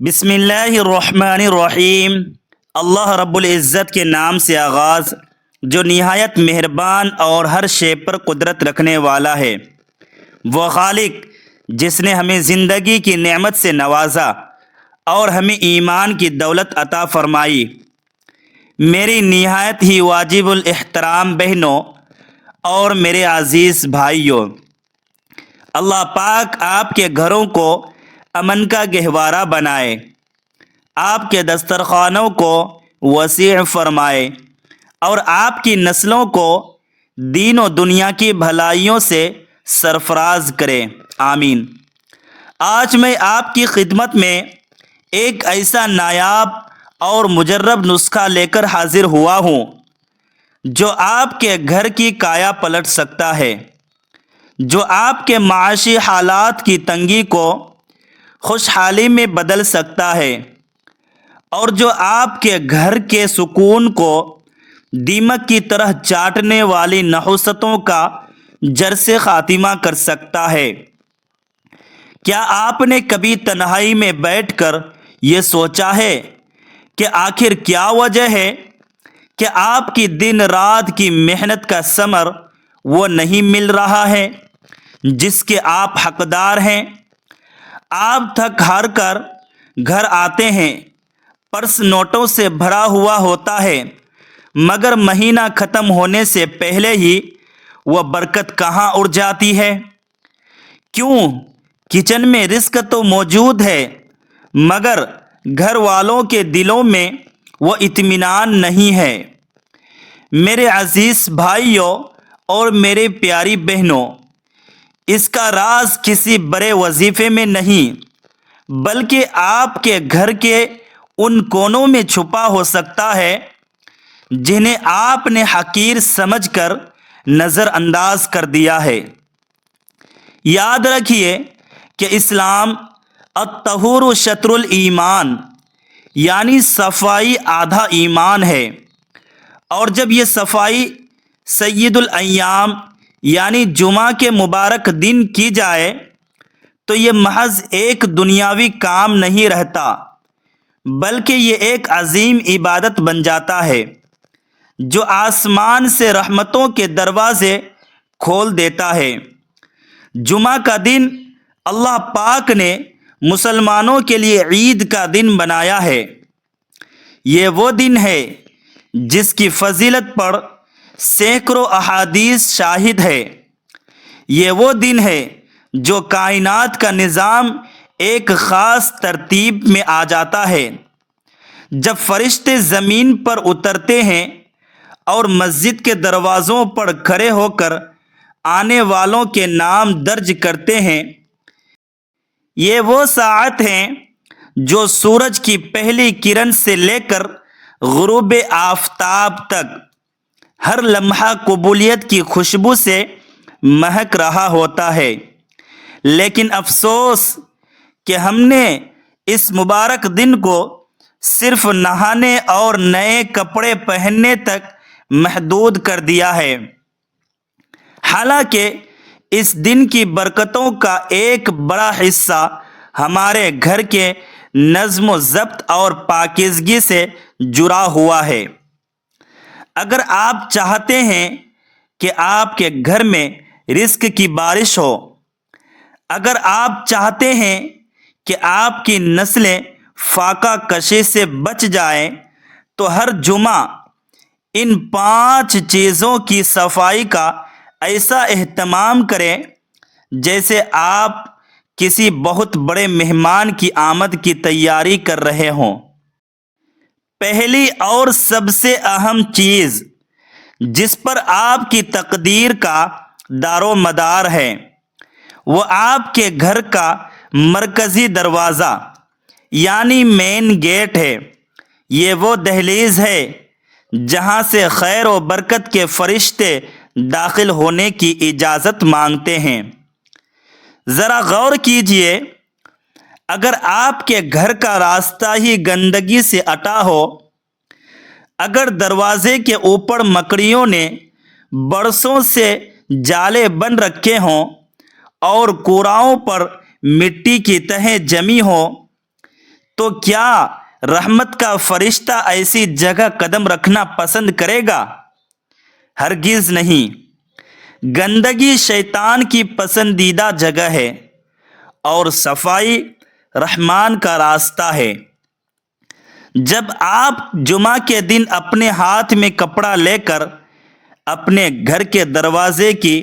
بسم اللہ الرحمن الرحیم۔ اللہ رب العزت کے نام سے آغاز، جو نہایت مہربان اور ہر شے پر قدرت رکھنے والا ہے۔ وہ خالق جس نے ہمیں زندگی کی نعمت سے نوازا اور ہمیں ایمان کی دولت عطا فرمائی۔ میری نہایت ہی واجب الاحترام بہنوں اور میرے عزیز بھائیوں، اللہ پاک آپ کے گھروں کو امن کا گہوارہ بنائے، آپ کے دسترخوانوں کو وسیع فرمائے اور آپ کی نسلوں کو دین و دنیا کی بھلائیوں سے سرفراز کرے، آمین۔ آج میں آپ کی خدمت میں ایک ایسا نایاب اور مجرب نسخہ لے کر حاضر ہوا ہوں جو آپ کے گھر کی کایا پلٹ سکتا ہے، جو آپ کے معاشی حالات کی تنگی کو خوشحالی میں بدل سکتا ہے، اور جو آپ کے گھر کے سکون کو دیمک کی طرح چاٹنے والی نحوستوں کا جڑ سے خاتمہ کر سکتا ہے۔ کیا آپ نے کبھی تنہائی میں بیٹھ کر یہ سوچا ہے کہ آخر کیا وجہ ہے کہ آپ کی دن رات کی محنت کا ثمر وہ نہیں مل رہا ہے جس کے آپ حقدار ہیں؟ آپ تھک ہار کر گھر آتے ہیں، پرس نوٹوں سے بھرا ہوا ہوتا ہے، مگر مہینہ ختم ہونے سے پہلے ہی وہ برکت کہاں اڑ جاتی ہے؟ کیوں؟ کچن میں رزق تو موجود ہے، مگر گھر والوں کے دلوں میں وہ اطمینان نہیں ہے۔ میرے عزیز بھائیوں اور میرے پیاری بہنوں، اس کا راز کسی بڑے وظیفے میں نہیں، بلکہ آپ کے گھر کے ان کونوں میں چھپا ہو سکتا ہے جنہیں آپ نے حقیر سمجھ کر نظر انداز کر دیا ہے۔ یاد رکھیے کہ اسلام الطہور شطر الایمان، یعنی صفائی آدھا ایمان ہے، اور جب یہ صفائی سید الایام یعنی جمعہ کے مبارک دن کی جائے تو یہ محض ایک دنیاوی کام نہیں رہتا، بلکہ یہ ایک عظیم عبادت بن جاتا ہے جو آسمان سے رحمتوں کے دروازے کھول دیتا ہے۔ جمعہ کا دن اللہ پاک نے مسلمانوں کے لیے عید کا دن بنایا ہے۔ یہ وہ دن ہے جس کی فضیلت پر سینکڑوں احادیث شاہد ہے۔ یہ وہ دن ہے جو کائنات کا نظام ایک خاص ترتیب میں آ جاتا ہے، جب فرشتے زمین پر اترتے ہیں اور مسجد کے دروازوں پر کھڑے ہو کر آنے والوں کے نام درج کرتے ہیں۔ یہ وہ ساعت ہیں جو سورج کی پہلی کرن سے لے کر غروب آفتاب تک ہر لمحہ قبولیت کی خوشبو سے مہک رہا ہوتا ہے، لیکن افسوس کہ ہم نے اس مبارک دن کو صرف نہانے اور نئے کپڑے پہننے تک محدود کر دیا ہے، حالانکہ اس دن کی برکتوں کا ایک بڑا حصہ ہمارے گھر کے نظم و ضبط اور پاکیزگی سے جڑا ہوا ہے۔ اگر آپ چاہتے ہیں کہ آپ کے گھر میں رزق کی بارش ہو، اگر آپ چاہتے ہیں کہ آپ کی نسلیں فاقہ کشی سے بچ جائیں، تو ہر جمعہ ان 5 چیزوں کی صفائی کا ایسا اہتمام کریں جیسے آپ کسی بہت بڑے مہمان کی آمد کی تیاری کر رہے ہوں۔ پہلی اور سب سے اہم چیز جس پر آپ کی تقدیر کا دار و مدار ہے، وہ آپ کے گھر کا مرکزی دروازہ یعنی مین گیٹ ہے۔ یہ وہ دہلیز ہے جہاں سے خیر و برکت کے فرشتے داخل ہونے کی اجازت مانگتے ہیں۔ ذرا غور کیجئے، اگر آپ کے گھر کا راستہ ہی گندگی سے اٹا ہو، اگر دروازے کے اوپر مکڑیوں نے برسوں سے جالے بن رکھے ہوں اور کوراؤں پر مٹی کی تہیں جمی ہوں، تو کیا رحمت کا فرشتہ ایسی جگہ قدم رکھنا پسند کرے گا؟ ہرگز نہیں۔ گندگی شیطان کی پسندیدہ جگہ ہے اور صفائی رحمان کا راستہ ہے۔ جب آپ جمعہ کے دن اپنے ہاتھ میں کپڑا لے کر اپنے گھر کے دروازے کی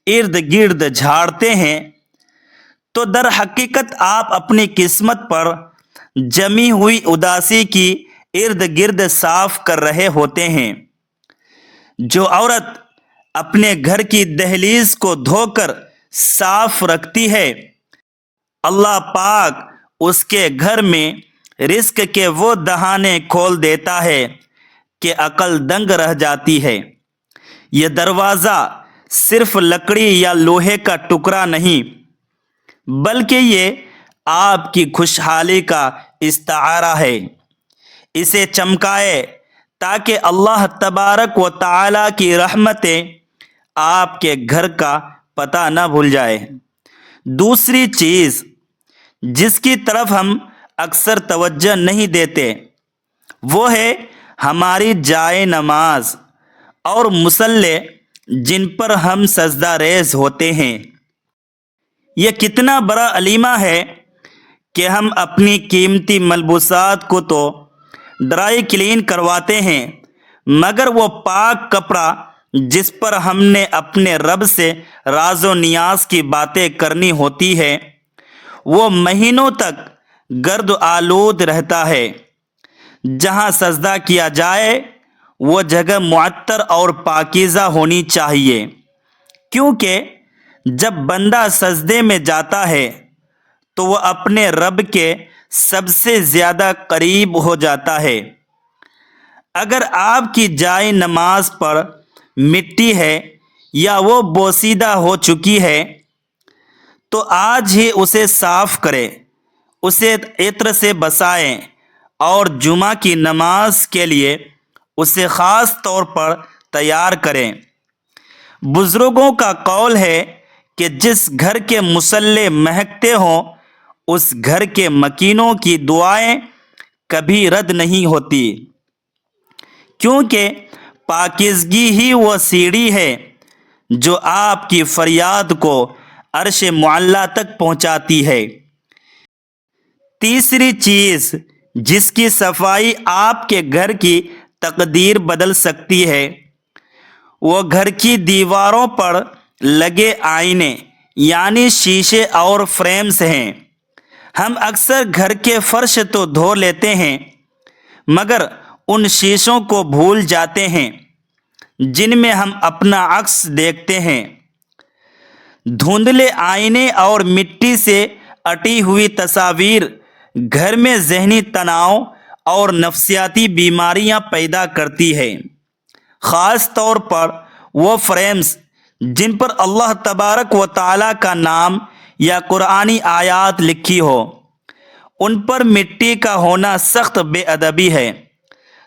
ارد گرد جھاڑتے ہیں تو در حقیقت آپ اپنی قسمت پر جمی ہوئی اداسی کی ارد گرد صاف کر رہے ہوتے ہیں۔ جو عورت اپنے گھر کی دہلیز کو دھو کر صاف رکھتی ہے، اللہ پاک اس کے گھر میں رزق کے وہ دہانے کھول دیتا ہے کہ عقل دنگ رہ جاتی ہے۔ یہ دروازہ صرف لکڑی یا لوہے کا ٹکڑا نہیں، بلکہ یہ آپ کی خوشحالی کا استعارہ ہے۔ اسے چمکائے تاکہ اللہ تبارک و تعالی کی رحمتیں آپ کے گھر کا پتہ نہ بھول جائے۔ دوسری چیز جس کی طرف ہم اکثر توجہ نہیں دیتے وہ ہے ہماری جائے نماز اور مصلے جن پر ہم سجدہ ریز ہوتے ہیں۔ یہ کتنا بڑا علیمہ ہے کہ ہم اپنی قیمتی ملبوسات کو تو ڈرائی کلین کرواتے ہیں، مگر وہ پاک کپڑا جس پر ہم نے اپنے رب سے راز و نیاز کی باتیں کرنی ہوتی ہے وہ مہینوں تک گرد و آلود رہتا ہے۔ جہاں سجدہ کیا جائے وہ جگہ معطر اور پاکیزہ ہونی چاہیے، کیونکہ جب بندہ سجدے میں جاتا ہے تو وہ اپنے رب کے سب سے زیادہ قریب ہو جاتا ہے۔ اگر آپ کی جائے نماز پر مٹی ہے یا وہ بوسیدہ ہو چکی ہے تو آج ہی اسے صاف کریں، اسے عطر سے بسائیں اور جمعہ کی نماز کے لیے اسے خاص طور پر تیار کریں۔ بزرگوں کا قول ہے کہ جس گھر کے مصلے مہکتے ہوں اس گھر کے مکینوں کی دعائیں کبھی رد نہیں ہوتی، کیونکہ پاکیزگی ہی وہ سیڑھی ہے جو آپ کی فریاد کو عرش معلیٰ تک پہنچاتی ہے۔ تیسری چیز جس کی صفائی آپ کے گھر کی تقدیر بدل سکتی ہے وہ گھر کی دیواروں پر لگے آئینے یعنی شیشے اور فریمز ہیں۔ ہم اکثر گھر کے فرش تو دھو لیتے ہیں مگر ان شیشوں کو بھول جاتے ہیں جن میں ہم اپنا عکس دیکھتے ہیں۔ دھندلے آئینے اور مٹی سے اٹی ہوئی تصاویر گھر میں ذہنی تناؤ اور نفسیاتی بیماریاں پیدا کرتی ہے، خاص طور پر وہ فریمز جن پر اللہ تبارک و تعالی کا نام یا قرآنی آیات لکھی ہو۔ ان پر مٹی کا ہونا سخت بے ادبی ہے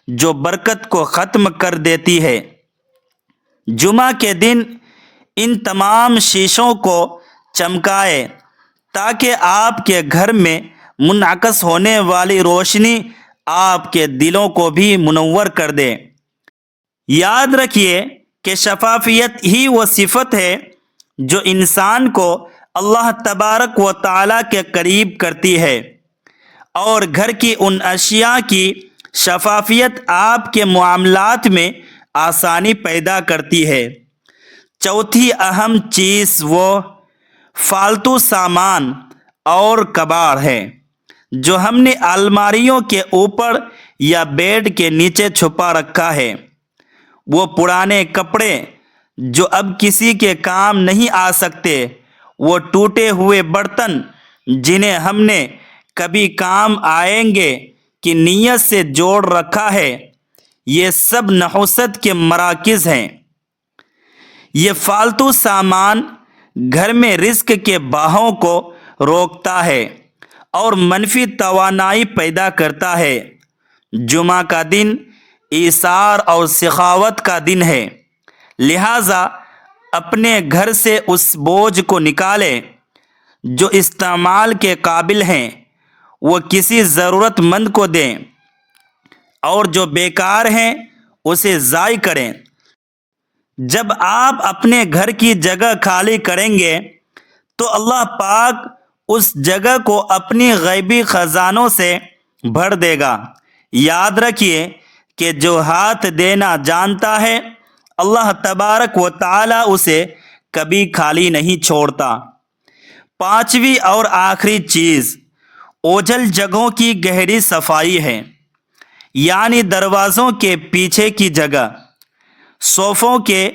جو برکت کو ختم کر دیتی ہے۔ جمعہ کے دن ان تمام شیشوں کو چمکائے تاکہ آپ کے گھر میں منعکس ہونے والی روشنی آپ کے دلوں کو بھی منور کر دے۔ یاد رکھیے کہ شفافیت ہی وہ صفت ہے جو انسان کو اللہ تبارک و تعالی کے قریب کرتی ہے، اور گھر کی ان اشیاء کی شفافیت آپ کے معاملات میں آسانی پیدا کرتی ہے۔ چوتھی اہم چیز وہ فالتو سامان اور کباڑ ہے جو ہم نے الماریوں کے اوپر یا بیڈ کے نیچے چھپا رکھا ہے۔ وہ پرانے کپڑے جو اب کسی کے کام نہیں آ سکتے، وہ ٹوٹے ہوئے برتن جنہیں ہم نے کبھی کام آئیں گے کی نیت سے جوڑ رکھا ہے، یہ سب نحوست کے مراکز ہیں۔ یہ فالتو سامان گھر میں رزق کے بہاؤ کو روکتا ہے اور منفی توانائی پیدا کرتا ہے۔ جمعہ کا دن ایثار اور سخاوت کا دن ہے، لہٰذا اپنے گھر سے اس بوجھ کو نکالیں جو استعمال کے قابل ہیں، وہ کسی ضرورت مند کو دیں، اور جو بیکار ہیں اسے ضائع کریں۔ جب آپ اپنے گھر کی جگہ خالی کریں گے تو اللہ پاک اس جگہ کو اپنی غیبی خزانوں سے بھر دے گا۔ یاد رکھیے کہ جو ہاتھ دینا جانتا ہے اللہ تبارک و تعالی اسے کبھی خالی نہیں چھوڑتا۔ پانچویں اور آخری چیز اوجھل جگہوں کی گہری صفائی ہے، یعنی دروازوں کے پیچھے کی جگہ، صوفوں کے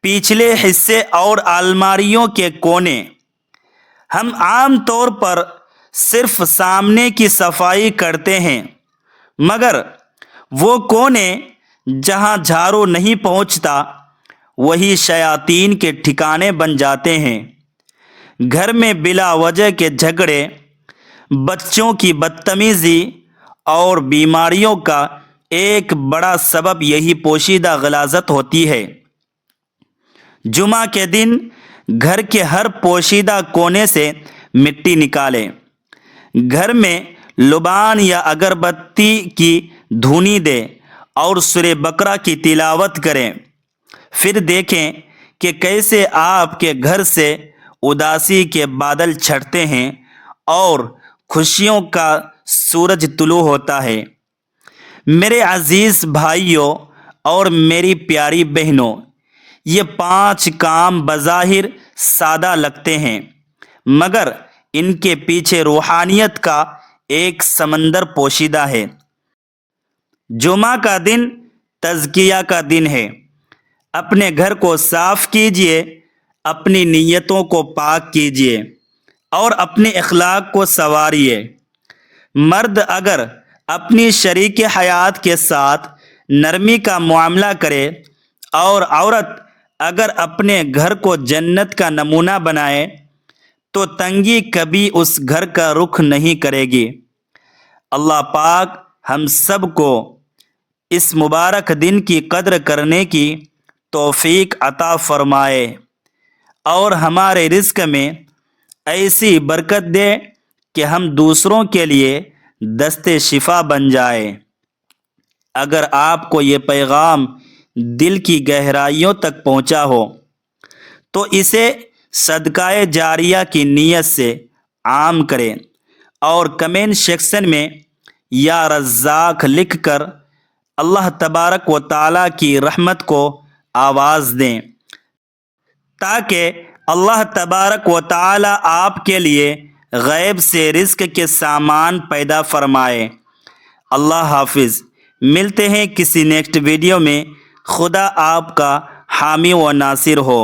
پچھلے حصے اور الماریوں کے کونے۔ ہم عام طور پر صرف سامنے کی صفائی کرتے ہیں، مگر وہ کونے جہاں جھاڑو نہیں پہنچتا وہی شیاطین کے ٹھکانے بن جاتے ہیں۔ گھر میں بلا وجہ کے جھگڑے، بچوں کی بدتمیزی اور بیماریوں کا ایک بڑا سبب یہی پوشیدہ غلاظت ہوتی ہے۔ جمعہ کے دن گھر کے ہر پوشیدہ کونے سے مٹی نکالیں، گھر میں لبان یا اگربتی کی دھونی دیں اور سورہ بقرہ کی تلاوت کریں۔ پھر دیکھیں کہ کیسے آپ کے گھر سے اداسی کے بادل چھٹتے ہیں اور خوشیوں کا سورج طلوع ہوتا ہے۔ میرے عزیز بھائیوں اور میری پیاری بہنوں، یہ 5 کام بظاہر سادہ لگتے ہیں، مگر ان کے پیچھے روحانیت کا ایک سمندر پوشیدہ ہے۔ جمعہ کا دن تزکیہ کا دن ہے۔ اپنے گھر کو صاف کیجیے، اپنی نیتوں کو پاک کیجیے اور اپنے اخلاق کو سنواریے۔ مرد اگر اپنی شریک حیات کے ساتھ نرمی کا معاملہ کرے اور عورت اگر اپنے گھر کو جنت کا نمونہ بنائے تو تنگی کبھی اس گھر کا رخ نہیں کرے گی۔ اللہ پاک ہم سب کو اس مبارک دن کی قدر کرنے کی توفیق عطا فرمائے اور ہمارے رزق میں ایسی برکت دے کہ ہم دوسروں کے لیے دست شفا بن جائے۔ اگر آپ کو یہ پیغام دل کی گہرائیوں تک پہنچا ہو تو اسے صدقہ جاریہ کی نیت سے عام کریں اور کمنٹ سیکشن میں یا رزاق لکھ کر اللہ تبارک و تعالیٰ کی رحمت کو آواز دیں، تاکہ اللہ تبارک و تعالیٰ آپ کے لیے غیب سے رزق کے سامان پیدا فرمائے۔ اللہ حافظ۔ ملتے ہیں کسی نیکسٹ ویڈیو میں۔ خدا آپ کا حامی و ناصر ہو۔